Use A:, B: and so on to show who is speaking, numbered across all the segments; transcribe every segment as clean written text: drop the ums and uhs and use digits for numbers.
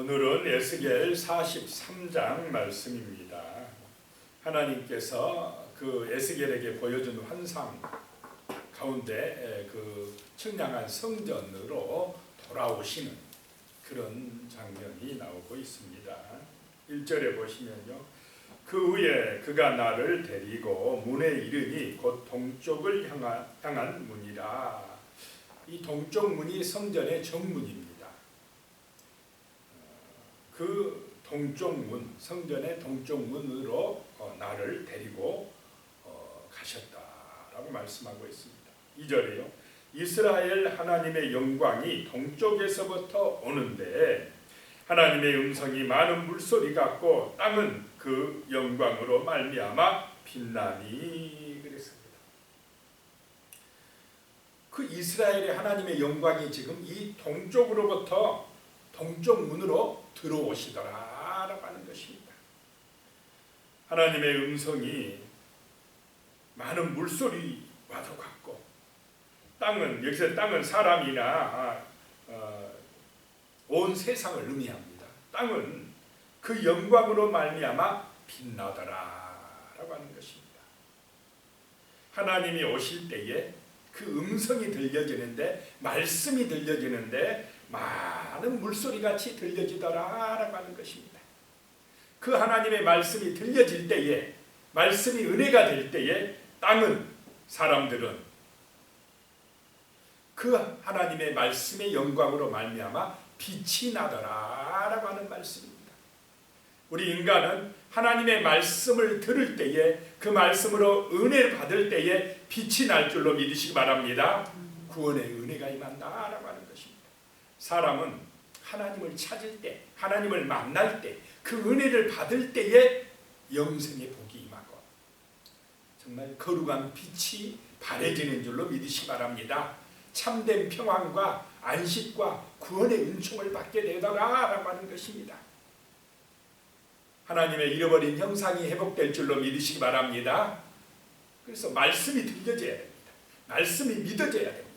A: 오늘은 에스겔 43장 말씀입니다. 하나님께서 그 에스겔에게 보여준 환상 가운데 그 청량한 성전으로 돌아오시는 그런 장면이 나오고 있습니다. 1절에 보시면요. 그 후에 그가 나를 데리고 문에 이르니 곧 동쪽을 향한 문이라. 이 동쪽 문이 성전의 정문입니다. 그 동쪽 문, 성전의 동쪽 문으로 나를 데리고 가셨다라고 말씀하고 있습니다. 2절에요. 이스라엘 하나님의 영광이 동쪽에서부터 오는데 하나님의 음성이 많은 물소리 같고 땅은 그 영광으로 말미암아 빛나니 그랬습니다. 그 이스라엘의 하나님의 영광이 지금 이 동쪽으로부터 동쪽 문으로 들어오시더라라고 하는 것입니다. 하나님의 음성이 많은 물소리와도 같고 땅은 여기서 땅은 사람이나 온 세상을 의미합니다. 땅은 그 영광으로 말미암아 빛나더라라고 하는 것입니다. 하나님이 오실 때에 그 음성이 들려지는데 말씀이 들려지는데 많은 물소리같이 들려지더라라고 하는 것입니다. 그 하나님의 말씀이 들려질 때에 말씀이 은혜가 될 때에 땅은 사람들은 그 하나님의 말씀의 영광으로 말미암아 빛이 나더라라고 하는 말씀입니다. 우리 인간은 하나님의 말씀을 들을 때에 그 말씀으로 은혜를 받을 때에 빛이 날 줄로 믿으시기 바랍니다. 구원의 은혜가 임한다라고 하는 것입니다. 사람은 하나님을 찾을 때, 하나님을 만날 때, 그 은혜를 받을 때에 영생의 복이 임하고 정말 거룩한 빛이 발해지는 줄로 믿으시기 바랍니다. 참된 평안과 안식과 구원의 은총을 받게 되더라라고 하는 것입니다. 하나님의 잃어버린 형상이 회복될 줄로 믿으시기 바랍니다. 그래서 말씀이 들려져야 됩니다. 말씀이 믿어져야 됩니다.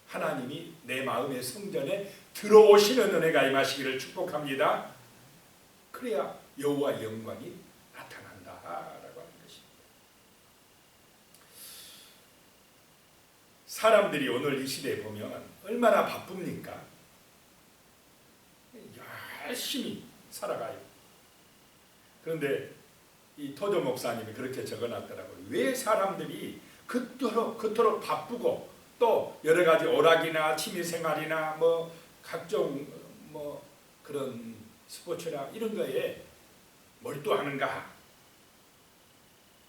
A: 하나님이 내 마음의 성전에 들어오시는 은혜가 임하시기를 축복합니다. 그래야 여호와의 영광이 나타난다라고 하는 것입니다. 사람들이 오늘 이 시대에 보면 얼마나 바쁩니까? 열심히 살아가요. 그런데 이 토조 목사님이 그렇게 적어놨더라고요. 왜 사람들이 그토록 바쁘고 또 여러 가지 오락이나 취미생활이나 뭐 각종 뭐 그런 스포츠나 이런 거에 몰두하는가?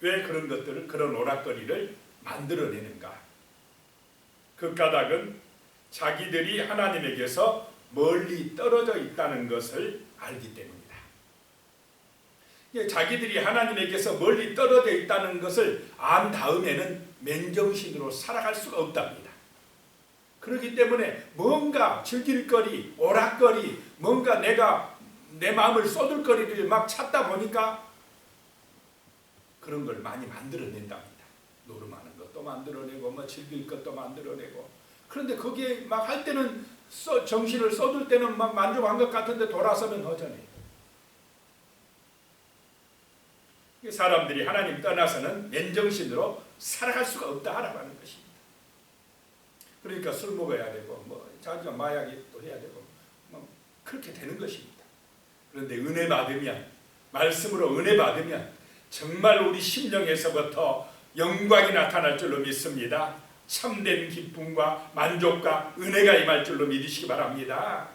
A: 왜 그런 것들을 그런 오락거리를 만들어내는가? 그 까닭은 자기들이 하나님에게서 멀리 떨어져 있다는 것을 알기 때문입니다. 자기들이 하나님에게서 멀리 떨어져 있다는 것을 안 다음에는 맨정신으로 살아갈 수가 없답니다. 그렇기 때문에 뭔가 즐길거리, 오락거리, 뭔가 내가 내 마음을 쏟을 거리를 막 찾다 보니까 그런 걸 많이 만들어낸답니다. 노름하는 것도 만들어내고 뭐 즐길 것도 만들어내고 그런데 거기에 막 할 때는 정신을 쏟을 때는 막 만족한 것 같은데 돌아서면 허전해요. 사람들이 하나님 떠나서는 맨정신으로 살아갈 수가 없다라고 하는 것입니다. 그러니까 술 먹어야 되고 뭐 자기가 마약이 또 해야 되고 뭐 그렇게 되는 것입니다. 그런데 은혜 받으면 말씀으로 은혜 받으면 정말 우리 심령에서부터 영광이 나타날 줄로 믿습니다. 참된 기쁨과 만족과 은혜가 임할 줄로 믿으시기 바랍니다.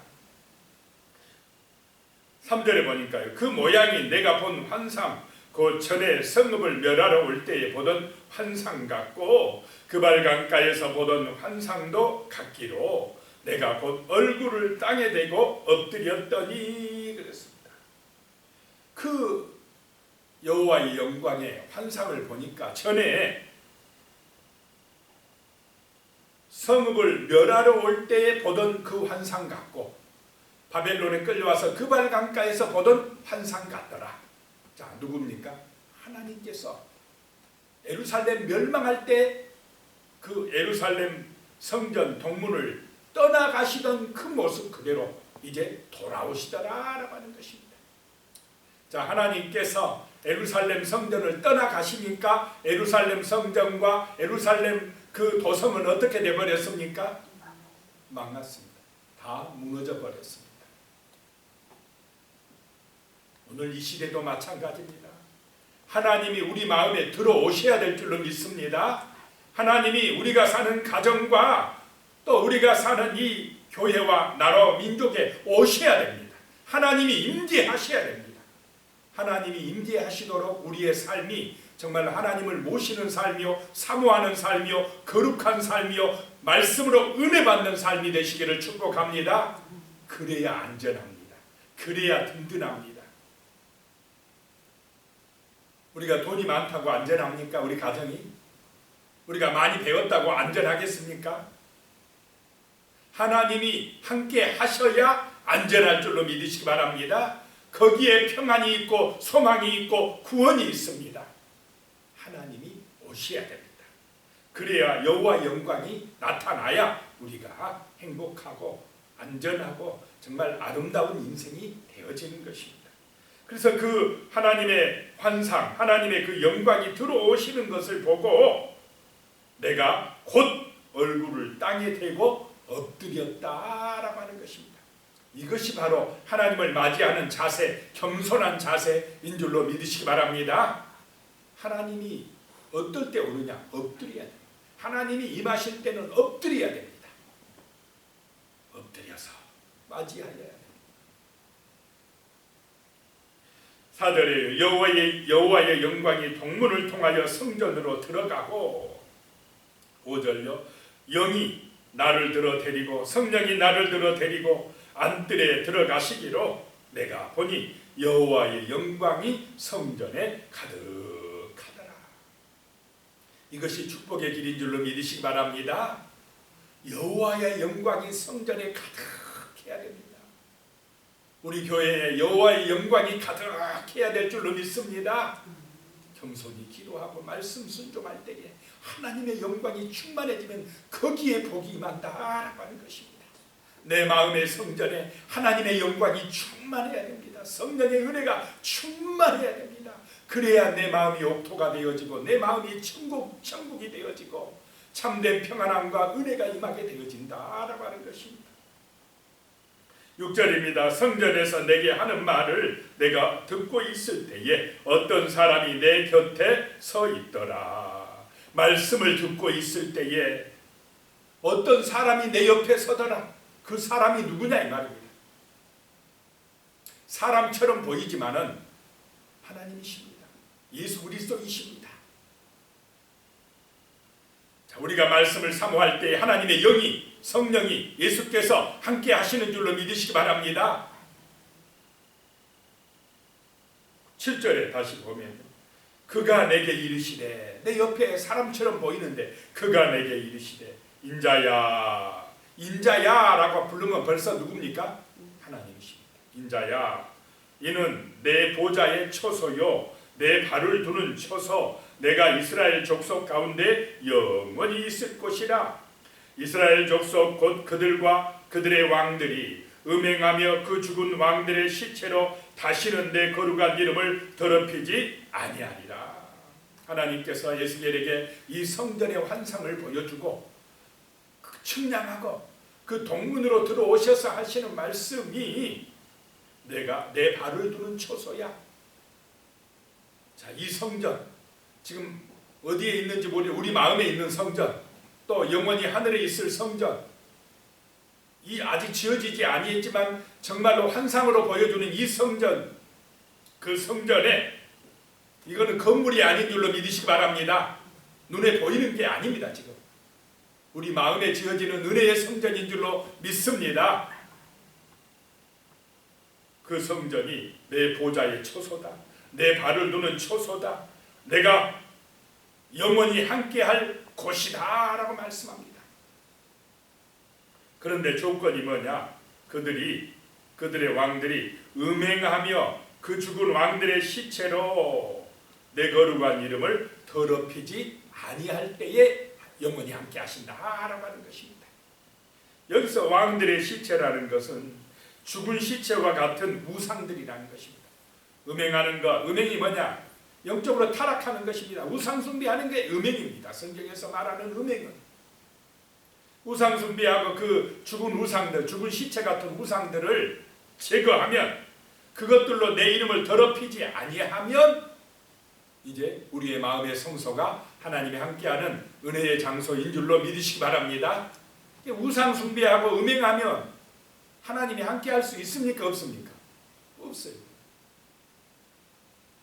A: 3절에 보니까요. 그 모양이 내가 본 환상 그 전에 성읍을 멸하러 올 때에 보던 환상 같고 그발강가에서 보던 환상도 같기로 내가 곧 얼굴을 땅에 대고 엎드렸더니 그랬습니다. 그 여호와의 영광의 환상을 보니까 전에 성읍을 멸하러 올 때에 보던 그 환상 같고 바벨론에 끌려와서 그발강가에서 보던 환상 같더라. 자, 누굽니까? 하나님께서 예루살렘 멸망할 때 그 예루살렘 성전 동문을 떠나가시던 그 모습 그대로 이제 돌아오시더라라고 하는 것입니다. 자, 하나님께서 예루살렘 성전을 떠나가시니까 예루살렘 성전과 예루살렘 그 도성은 어떻게 되어버렸습니까? 망했습니다. 다 무너져 버렸습니다. 오늘 이 시대도 마찬가지입니다. 하나님이 우리 마음에 들어오셔야 될 줄로 믿습니다. 하나님이 우리가 사는 가정과 또 우리가 사는 이 교회와 나라 민족에 오셔야 됩니다. 하나님이 임재하셔야 됩니다. 하나님이 임재하시도록 우리의 삶이 정말 하나님을 모시는 삶이요, 사모하는 삶이요, 거룩한 삶이요, 말씀으로 은혜 받는 삶이 되시기를 축복합니다. 그래야 안전합니다. 그래야 든든합니다. 우리가 돈이 많다고 안전합니까? 우리 가정이? 우리가 많이 배웠다고 안전하겠습니까? 하나님이 함께 하셔야 안전할 줄로 믿으시기 바랍니다. 거기에 평안이 있고 소망이 있고 구원이 있습니다. 하나님이 오셔야 됩니다. 그래야 여호와의 영광이 나타나야 우리가 행복하고 안전하고 정말 아름다운 인생이 되어지는 것입니다. 그래서 그 하나님의 환상, 하나님의 그 영광이 들어오시는 것을 보고 내가 곧 얼굴을 땅에 대고 엎드렸다라고 하는 것입니다. 이것이 바로 하나님을 맞이하는 자세, 겸손한 자세인 줄로 믿으시기 바랍니다. 하나님이 어떨 때 오느냐? 엎드려야 됩니다. 하나님이 임하실 때는 엎드려야 됩니다. 엎드려서 맞이하여야 됩니다. 4절에 여호와의 영광이 동문을 통하여 성전으로 들어가고 5절요. 영이 나를 들어 데리고 성령이 나를 들어 데리고 안뜰에 들어가시기로 내가 보니 여호와의 영광이 성전에 가득하더라. 이것이 축복의 길인 줄로 믿으시기 바랍니다. 여호와의 영광이 성전에 가득해야 됩니다. 우리 교회에 여호와의 영광이 가득해야 될 줄로 믿습니다. 겸손히 기도하고 말씀 순종할 때에 하나님의 영광이 충만해지면 거기에 복이 임한다라고 하는 것입니다. 내 마음의 성전에 하나님의 영광이 충만해야 됩니다. 성령의 은혜가 충만해야 됩니다. 그래야 내 마음이 옥토가 되어지고 내 마음이 천국이 되어지고 참된 평안함과 은혜가 임하게 되어진다라고 하는 것입니다. 6절입니다. 성전에서 내게 하는 말을 내가 듣고 있을 때에 어떤 사람이 내 곁에 서 있더라. 말씀을 듣고 있을 때에 어떤 사람이 내 옆에 서더라. 그 사람이 누구냐 이 말입니다. 사람처럼 보이지만은 하나님이십니다. 예수 그리스도이십니다. 자, 우리가 말씀을 사모할 때 하나님의 영이 성령이 예수께서 함께 하시는 줄로 믿으시기 바랍니다. 7절에 다시 보면 그가 내게 이르시되 내 옆에 사람처럼 보이는데 그가 내게 이르시되 인자야 인자야라고 부르면 벌써 누굽니까? 하나님이십니다. 인자야 이는 내 보좌의 처소요 내 발을 두는 처소 내가 이스라엘 족속 가운데 영원히 있을 곳이라. 이스라엘 족속 곧 그들과 그들의 왕들이 음행하며 그 죽은 왕들의 시체로 다시는 내 거룩한 이름을 더럽히지 아니하리라. 하나님께서 예수겔에게 이 성전의 환상을 보여주고 측량하고 그 동문으로 들어오셔서 하시는 말씀이 내가 내 발을 두는 처소야. 자, 이 성전 지금 어디에 있는지 모르겠 우리 마음에 있는 성전 또 영원히 하늘에 있을 성전 이 아직 지어지지 아니했지만 정말로 환상으로 보여주는 이 성전 그 성전에 이거는 건물이 아닌 줄로 믿으시기 바랍니다. 눈에 보이는 게 아닙니다. 지금 우리 마음에 지어지는 은혜의 성전인 줄로 믿습니다. 그 성전이 내 보좌의 처소다. 내 발을 두는 처소다. 내가 영원히 함께할 곳이다 라고 말씀합니다. 그런데 조건이 뭐냐? 그들의 왕들이 음행하며 그 죽은 왕들의 시체로 내 거룩한 이름을 더럽히지 아니할 때에 영원히 함께 하신다라고 하는 것입니다. 여기서 왕들의 시체라는 것은 죽은 시체와 같은 우상들이라는 것입니다. 음행하는 것, 음행이 뭐냐? 영적으로 타락하는 것입니다. 우상숭배하는 게 음행입니다. 성경에서 말하는 음행은 우상숭배하고 그 죽은 우상들, 죽은 시체 같은 우상들을 제거하면, 그것들로 내 이름을 더럽히지 아니하면 이제 우리의 마음의 성소가 하나님이 함께하는 은혜의 장소인 줄로 믿으시기 바랍니다. 우상숭배하고 음행하면 하나님이 함께할 수 있습니까? 없습니까? 없어요.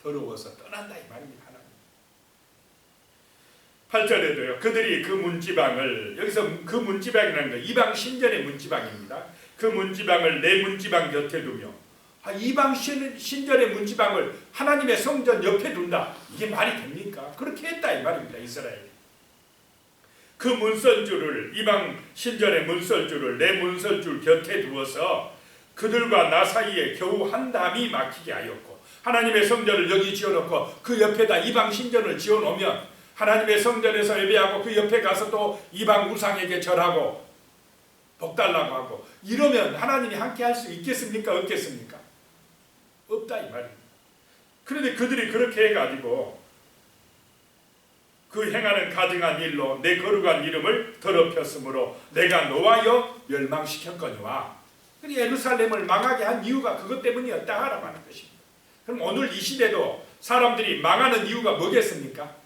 A: 더러워서 떠난다 이 말입니다. 하나님. 8절에도요. 그들이 그 문지방을, 여기서 그 문지방이라는 거 이방 신전의 문지방입니다. 그 문지방을 내 문지방 곁에 두며, 이방 신전의 문지방을 하나님의 성전 옆에 둔다. 이게 말이 됩니까? 그렇게 했다 이 말입니다. 이스라엘이. 그 문설주를, 이방 신전의 문설주를 내 문설주 곁에 두어서 그들과 나 사이에 겨우 한 담이 막히게 하였고, 하나님의 성전을 여기 지어놓고 그 옆에다 이방 신전을 지어놓으면 하나님의 성전에서 예배하고 그 옆에 가서 또 이방 우상에게 절하고 복 달라고 하고, 이러면 하나님이 함께 할 수 있겠습니까? 없겠습니까? 없다 이 말입니다. 그런데 그들이 그렇게 해가지고 그 행하는 가증한 일로 내 거룩한 이름을 더럽혔으므로 내가 노하여 멸망시켰거니와, 예루살렘을 망하게 한 이유가 그것 때문이었다라고 하는 것입니다. 그럼 오늘 이 시대도 사람들이 망하는 이유가 뭐겠습니까?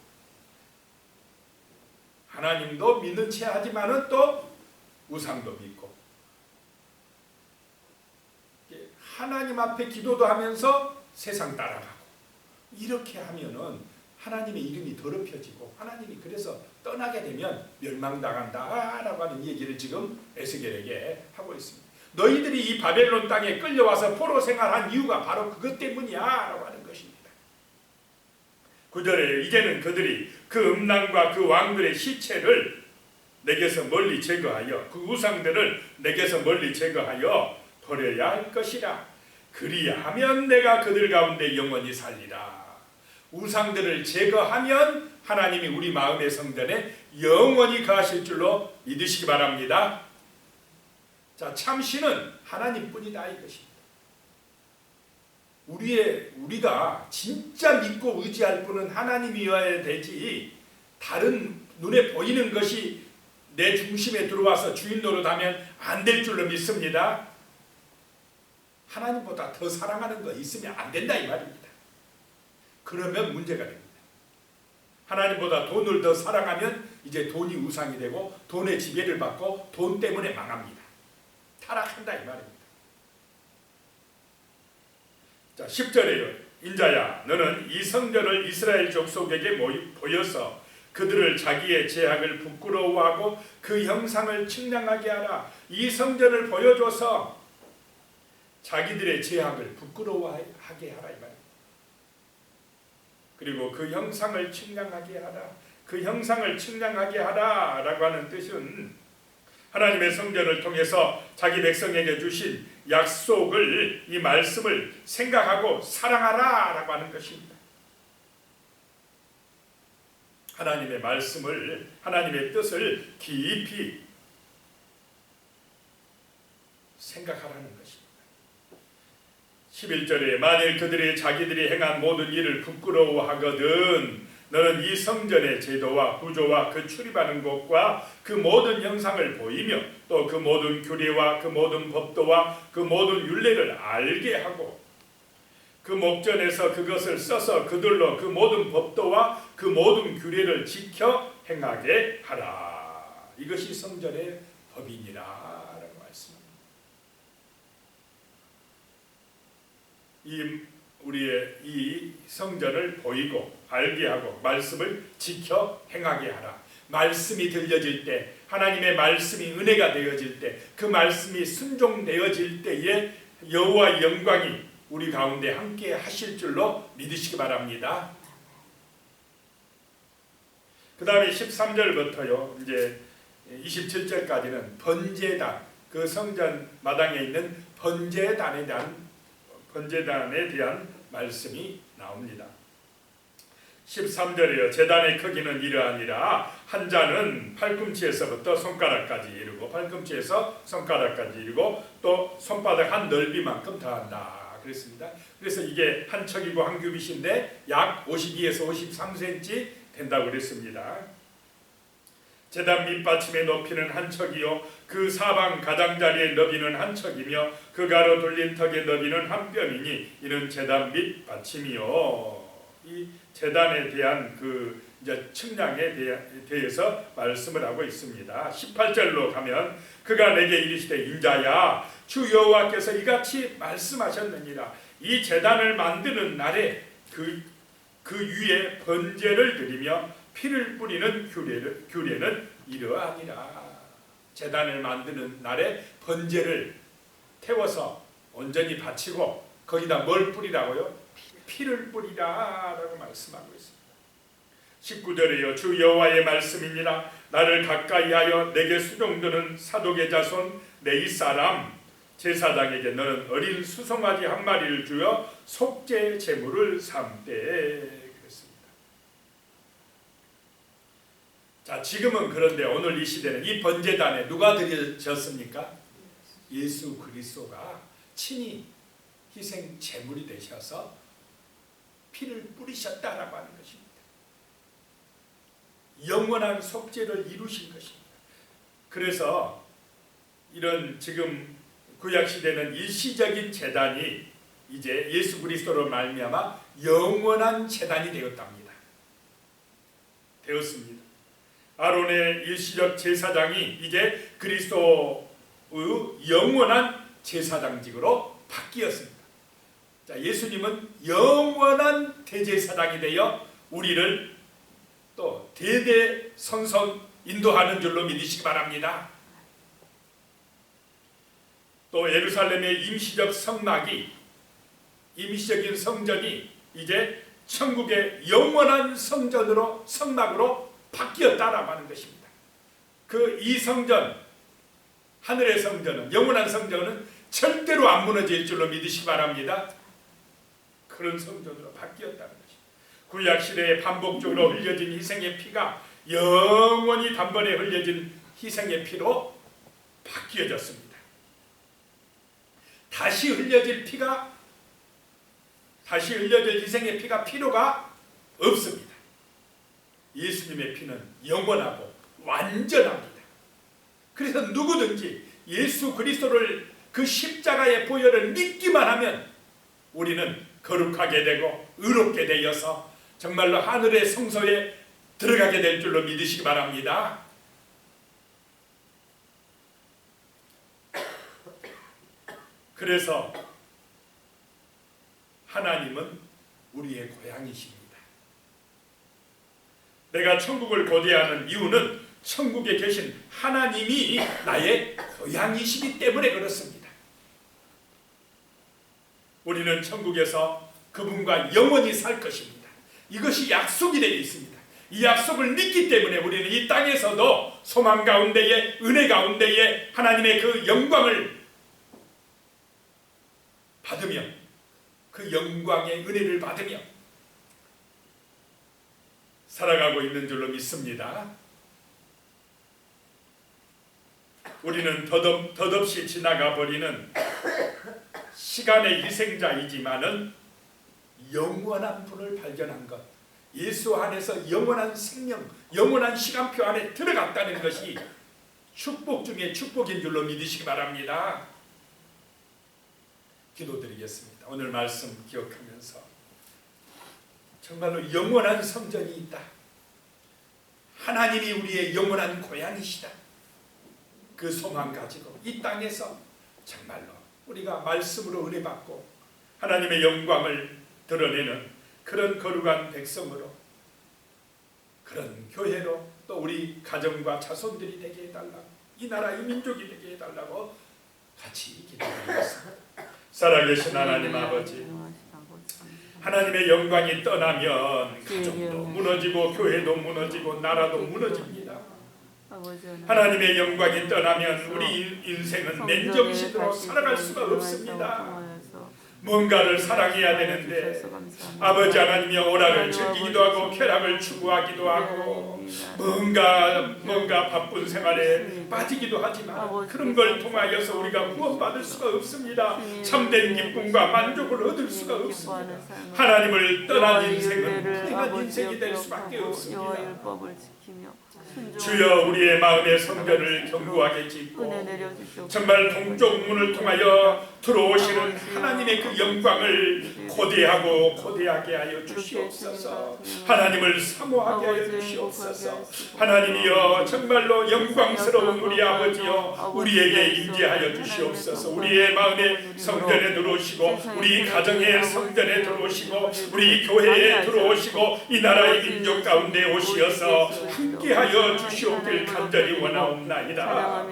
A: 하나님도 믿는 채 하지만은 또 우상도 믿고, 하나님 앞에 기도도 하면서 세상 따라가고, 이렇게 하면은 하나님의 이름이 더럽혀지고 하나님이 그래서 떠나게 되면 멸망당한다라고 하는 얘기를 지금 에스겔에게 하고 있습니다. 너희들이 이 바벨론 땅에 끌려와서 포로 생활한 이유가 바로 그것 때문이야 라고 하는 것입니다. 9절에 이제는 그들이 그 음란과 그 왕들의 시체를 내게서 멀리 제거하여 그 우상들을 내게서 멀리 제거하여 버려야 할 것이라. 그리하면 내가 그들 가운데 영원히 살리라. 우상들을 제거하면 하나님이 우리 마음의 성전에 영원히 거하실 줄로 믿으시기 바랍니다. 자, 참신은 하나님뿐이다 이것입니다. 우리가 진짜 믿고 의지할 분은 하나님이어야 되지, 다른 눈에 보이는 것이 내 중심에 들어와서 주인 노릇하면 안 될 줄로 믿습니다. 하나님보다 더 사랑하는 거 있으면 안 된다 이 말입니다. 그러면 문제가 됩니다. 하나님보다 돈을 더 사랑하면 이제 돈이 우상이 되고 돈의 지배를 받고 돈 때문에 망합니다. 타락한다 이 말입니다. 자, 10절에요. 인자야, 너는 이 성전을 이스라엘 족속에게 보여서 그들을 자기의 제약을 부끄러워하고 그 형상을 측량하게 하라. 이 성전을 보여줘서 자기들의 제약을 부끄러워하게 하라 이 말입니다. 그리고 그 형상을 측량하게 하라. 그 형상을 측량하게 하라 라고 하는 뜻은 하나님의 성전을 통해서 자기 백성에게 주신 약속을, 이 말씀을 생각하고 사랑하라 라고 하는 것입니다. 하나님의 말씀을, 하나님의 뜻을 깊이 생각하라는 것입니다. 11절에 만일 그들이 자기들이 행한 모든 일을 부끄러워하거든 너는 이 성전의 제도와 구조와 그 출입하는 곳과 그 모든 형상을 보이며 또 그 모든 규례와 그 모든 법도와 그 모든 율례를 알게 하고 그 목전에서 그것을 써서 그들로 그 모든 법도와 그 모든 규례를 지켜 행하게 하라. 이것이 성전의 법이니라 라고 말씀합니다. 우리의 이 성전을 보이고 알게 하고 말씀을 지켜 행하게 하라. 말씀이 들려질 때, 하나님의 말씀이 은혜가 되어질 때, 그 말씀이 순종되어질 때에 여호와의 영광이 우리 가운데 함께 하실 줄로 믿으시기 바랍니다. 그 다음에 13절부터요 이제 27절까지는 번제단, 그 성전 마당에 있는 번제단에 대한 말씀이 나옵니다. 13절에요. 제단의 크기는 이러하니라. 한 자는 팔꿈치에서부터 손가락까지 이르고 팔꿈치에서 손가락까지 이르고 또 손바닥 한 넓이만큼 더한다 그랬습니다. 그래서 이게 한 척이고 한 규빗인데 약 52에서 53cm 된다고 그랬습니다. 제단 밑받침의 높이는 한 척이요 그 사방 가장자리의 너비는 한 척이며 그 가로 돌린 턱의 너비는 한 뼘이니 이는 제단 밑받침이요. 이 제단에 대한 그 이제 측량에 대해서 말씀을 하고 있습니다. 18절로 가면 그가 내게 이르시되 인자야 주 여호와께서 이같이 말씀하셨느니라. 이 제단을 만드는 날에 그 위에 번제를 드리며 피를 뿌리는 규례는 이러하니라. 제단을 만드는 날에 번제를 태워서 온전히 바치고 거기다 뭘 뿌리라고요? 피를 뿌리라라고 말씀하고 있습니다. 19절에요. 주 여호와의 말씀이니라. 나를 가까이하여 내게 수종드는 사독의 자손 내 이사람 제사장에게 너는 어린 수송아지 한 마리를 주어 속죄 제물을 삼되 그랬습니다. 자, 지금은 그런데 오늘 이 시대는 이 번제단에 누가 드려졌습니까? 예수 그리스도가 친히 희생 제물이 되셔서 피를 뿌리셨다라고 하는 것입니다. 영원한 속죄를 이루신 것입니다. 그래서 이런 지금 구약 시대는 일시적인 제단이 이제 예수 그리스도로 말미암아 영원한 제단이 되었습니다. 아론의 일시적 제사장이 이제 그리스도의 영원한 제사장직으로 바뀌었습니다. 자, 예수님은 영원한 대제사장이 되어 우리를 또 대대손손 인도하는 줄로 믿으시기 바랍니다. 또 예루살렘의 임시적인 성전이 이제 천국의 영원한 성막으로 바뀌었다라고 하는 것입니다. 이 성전, 하늘의 성전은, 영원한 성전은 절대로 안 무너질 줄로 믿으시기 바랍니다. 그런 성전으로 바뀌었다는 것입니다. 구약 시대에 반복적으로 흘려진 희생의 피가 영원히 단번에 흘려진 희생의 피로 바뀌어졌습니다. 다시 흘려질 희생의 피가 필요가 없습니다. 예수님의 피는 영원하고 완전합니다. 그래서 누구든지 예수 그리스도를 그 십자가의 보혈을 믿기만 하면 우리는 거룩하게 되고 의롭게 되어서 정말로 하늘의 성소에 들어가게 될 줄로 믿으시기 바랍니다. 그래서 하나님은 우리의 고향이십니다. 내가 천국을 고대하는 이유는 천국에 계신 하나님이 나의 고향이시기 때문에 그렇습니다. 우리는 천국에서 그분과 영원히 살 것입니다. 이것이 약속이 되어 있습니다. 이 약속을 믿기 때문에 우리는 이 땅에서도 소망 가운데에, 은혜 가운데에 하나님의 그 영광을 받으며, 그 영광의 은혜를 받으며 살아가고 있는 줄로 믿습니다. 우리는 덧없이 지나가 버리는 시간의 희생자이지만은 영원한 분을 발견한 것, 예수 안에서 영원한 생명, 영원한 시간표 안에 들어갔다는 것이 축복 중에 축복인 줄로 믿으시기 바랍니다. 기도드리겠습니다. 오늘 말씀 기억하면서 정말로 영원한 성전이 있다. 하나님이 우리의 영원한 고향이시다. 그 소망 가지고 이 땅에서 정말로 우리가 말씀으로 은혜 받고 하나님의 영광을 드러내는 그런 거룩한 백성으로, 그런 교회로 또 우리 가정과 자손들이 되게 해달라고, 이 나라 이 민족이 되게 해달라고 같이 기도드리겠습니다. 살아계신 하나님 아버지, 하나님의 영광이 떠나면 가정도 무너지고 교회도 무너지고 나라도 무너집니다. 하나님의 영광이 떠나면 우리 인생은 맨정신으로 살아갈 수가 없습니다. 뭔가를 사랑해야 되는데 아버지 하나님이여 오락을 즐기기도 하고 쾌락을 추구하기도 하고 뭔가 바쁜 생활에 빠지기도 하지만 그런 걸 통하여서 우리가 구원받을 수가 없습니다. 참된 기쁨과 만족을 얻을 수가 없습니다. 하나님을 떠난 인생은 불행한 인생이 될 수밖에 없습니다. 주여 우리의 마음의 성전을 견고하게 짓고 정말 동쪽 문을 통하여 들어오시는 하나님의 그 영광을 고대하게 하여 주시옵소서. 하나님을 사모하게 하여 주시옵소서. 하나님이여 정말로 영광스러운 우리 아버지여 우리에게 임재하여 주시옵소서. 우리의 마음의 성전에 들어오시고 우리 가정의 성전에 들어오시고 우리 교회에 들어오시고 이 나라의 민족 가운데 오시어서 함께하여 주시옵길 간절히 원하옵나이다.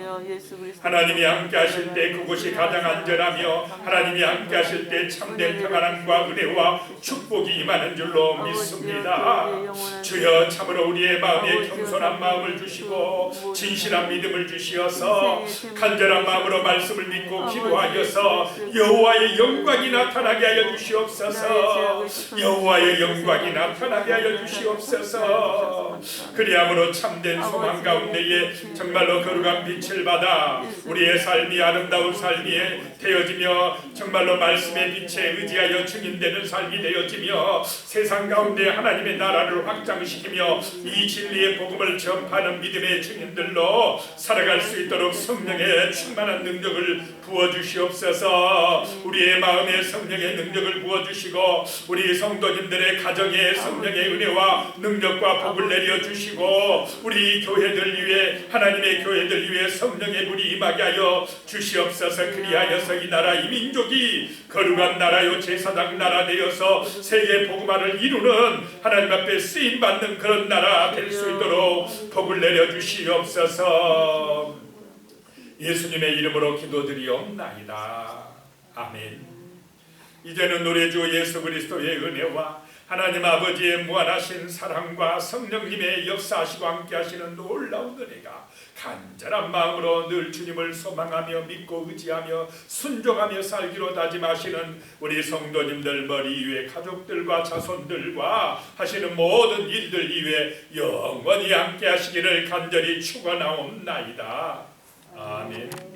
A: 하나님이 함께 하실 때 그곳이 가장 안전하며 하나님이 함께 하실 때 참된 평안함과 은혜와 축복이 임하는 줄로 믿습니다. 주여 참으로 우리의 마음에 겸손한 마음을 주시고 진실한 믿음을 주시어서 간절한 마음으로 말씀을 믿고 기도하여서 여호와의 영광이 나타나게 하여 주시옵소서. 여호와의 영광이 나타나게 하여 주시옵소서. 그리함으로 참된 소망 가운데에 정말로 거룩한 빛을 받아 우리의 삶이 아름다운 삶이 되어지며 정말로 말씀의 빛에 의지하여 증인되는 삶이 되어지며 세상 가운데 하나님의 나라를 확장시키며 이 진리의 복음을 전파하는 믿음의 증인들로 살아갈 수 있도록 성령의 충만한 능력을 부어주시옵소서. 우리의 마음에 성령의 능력을 부어주시고 우리 성도님들의 가정에 성령의 은혜와 능력과 복을 내려주시고 우리 교회들 위해 하나님의 교회들 위해 성령의 불이 임하게 하여 주시옵소서. 그리하여서 이 나라 이 민족이 거룩한 나라요 제사장 나라 되어서 세계 복음화를 이루는 하나님 앞에 쓰임받는 그런 나라 될 수 있도록 복을 내려주시옵소서. 예수님의 이름으로 기도드리옵나이다. 아멘. 이제는 우리 주 예수 그리스도의 은혜와 하나님 아버지의 무한하신 사랑과 성령님의 역사하시고 함께하시는 놀라운 은혜가 간절한 마음으로 늘 주님을 소망하며 믿고 의지하며 순종하며 살기로 다짐하시는 우리 성도님들 머리 위에 가족들과 자손들과 하시는 모든 일들 이외에 영원히 함께하시기를 간절히 축원하옵나이다. 아멘.